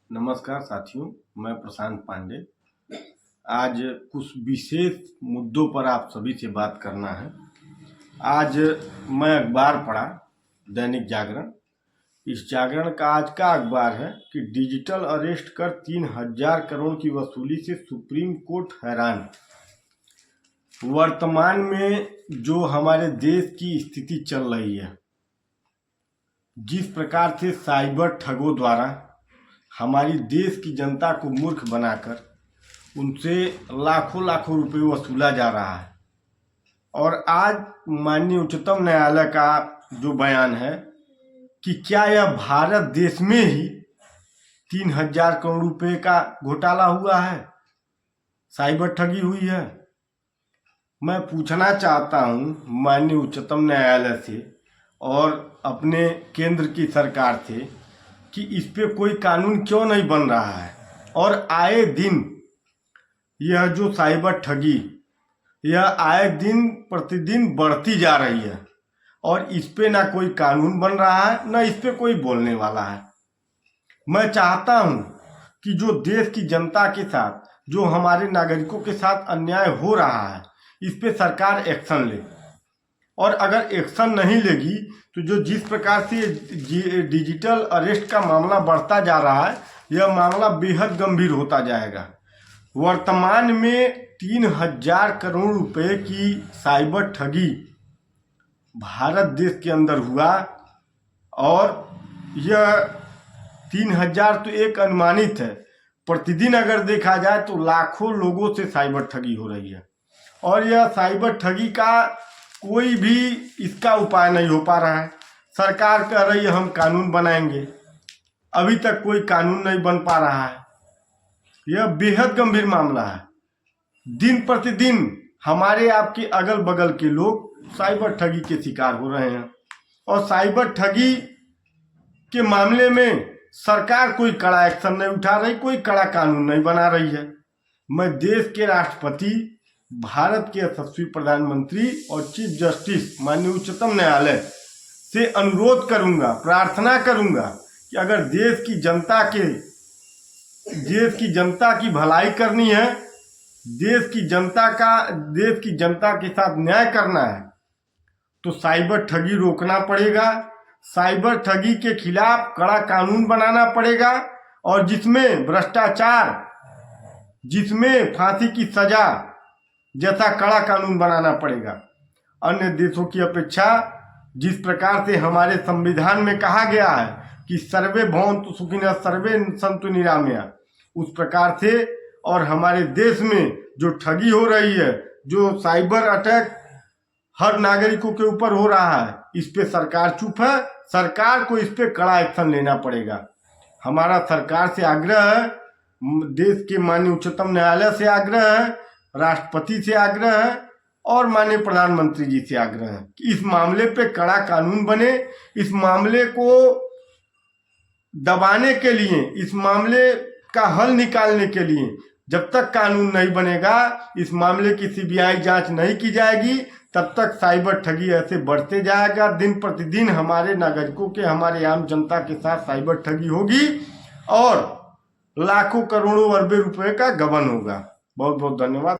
नमस्कार साथियों, मैं प्रशांत पांडे। आज कुछ विशेष मुद्दों पर आप सभी से बात करना है। आज मैं अखबार पढ़ा, दैनिक जागरण। इस जागरण का आज का अखबार है कि डिजिटल अरेस्ट कर 3000 करोड़ की वसूली से सुप्रीम कोर्ट हैरान। वर्तमान में जो हमारे देश की स्थिति चल रही है, जिस प्रकार से साइबर ठगों द्वारा हमारी देश की जनता को मूर्ख बनाकर उनसे लाखों लाखों रुपए वसूला जा रहा है, और आज माननीय उच्चतम न्यायालय का जो बयान है कि क्या यह भारत देश में ही 3000 करोड़ रुपए का घोटाला हुआ है, साइबर ठगी हुई है। मैं पूछना चाहता हूं माननीय उच्चतम न्यायालय से और अपने केंद्र की सरकार से कि इस पे कोई कानून क्यों नहीं बन रहा है। और आए दिन यह जो साइबर ठगी, यह आए दिन प्रतिदिन बढ़ती जा रही है, और इस पे ना कोई कानून बन रहा है, ना इस पे कोई बोलने वाला है। मैं चाहता हूं कि जो देश की जनता के साथ, जो हमारे नागरिकों के साथ अन्याय हो रहा है, इस पे सरकार एक्शन ले। और अगर एक्शन नहीं लेगी तो जो जिस प्रकार से डिजिटल अरेस्ट का मामला बढ़ता जा रहा है, यह मामला बेहद गंभीर होता जाएगा। वर्तमान में 3000 करोड़ रुपए की साइबर ठगी भारत देश के अंदर हुआ, और यह 3000 तो एक अनुमानित है। प्रतिदिन अगर देखा जाए तो लाखों लोगों से साइबर ठगी हो रही है, और यह साइबर ठगी का कोई भी इसका उपाय नहीं हो पा रहा है। सरकार कह रही है हम कानून बनाएंगे, अभी तक कोई कानून नहीं बन पा रहा है। यह बेहद गंभीर मामला है। दिन प्रतिदिन हमारे आपके अगल बगल के लोग साइबर ठगी के शिकार हो रहे हैं, और साइबर ठगी के मामले में सरकार कोई कड़ा एक्शन नहीं उठा रही, कोई कड़ा कानून नहीं बना रही है। मैं देश के राष्ट्रपति, भारत के यशस्वी प्रधानमंत्री और चीफ जस्टिस माननीय उच्चतम न्यायालय से अनुरोध करूंगा, प्रार्थना करूंगा कि अगर देश की जनता की भलाई करनी है, देश की जनता के साथ न्याय करना है, तो साइबर ठगी रोकना पड़ेगा। साइबर ठगी के खिलाफ कड़ा कानून बनाना पड़ेगा, और जिसमें भ्रष्टाचार, जिसमें फांसी की सजा जैसा कड़ा कानून बनाना पड़ेगा। अन्य देशों की अपेक्षा जिस प्रकार से हमारे संविधान में कहा गया है कि सर्वे भवन्तु सुखिनः सर्वे सन्तु निरामया, उस प्रकार से और हमारे देश में जो ठगी हो रही है, जो साइबर अटैक हर नागरिकों के ऊपर हो रहा है, इस पे सरकार चुप है। सरकार को इस पे कड़ा एक्शन लेना पड़ेगा। हमारा सरकार से आग्रह है, देश के माननीय उच्चतम न्यायालय से आग्रह है, राष्ट्रपति से आग्रह है, और माननीय प्रधानमंत्री जी से आग्रह है कि इस मामले पे कड़ा कानून बने। इस मामले को दबाने के लिए, इस मामले का हल निकालने के लिए जब तक कानून नहीं बनेगा, इस मामले की सीबीआई जांच नहीं की जाएगी, तब तक साइबर ठगी ऐसे बढ़ते जाएगा। दिन प्रतिदिन हमारे नागरिकों के, हमारे आम जनता के साथ साइबर ठगी होगी, और लाखों करोड़ों अरबों रुपए का गबन होगा। बहुत बहुत धन्यवाद।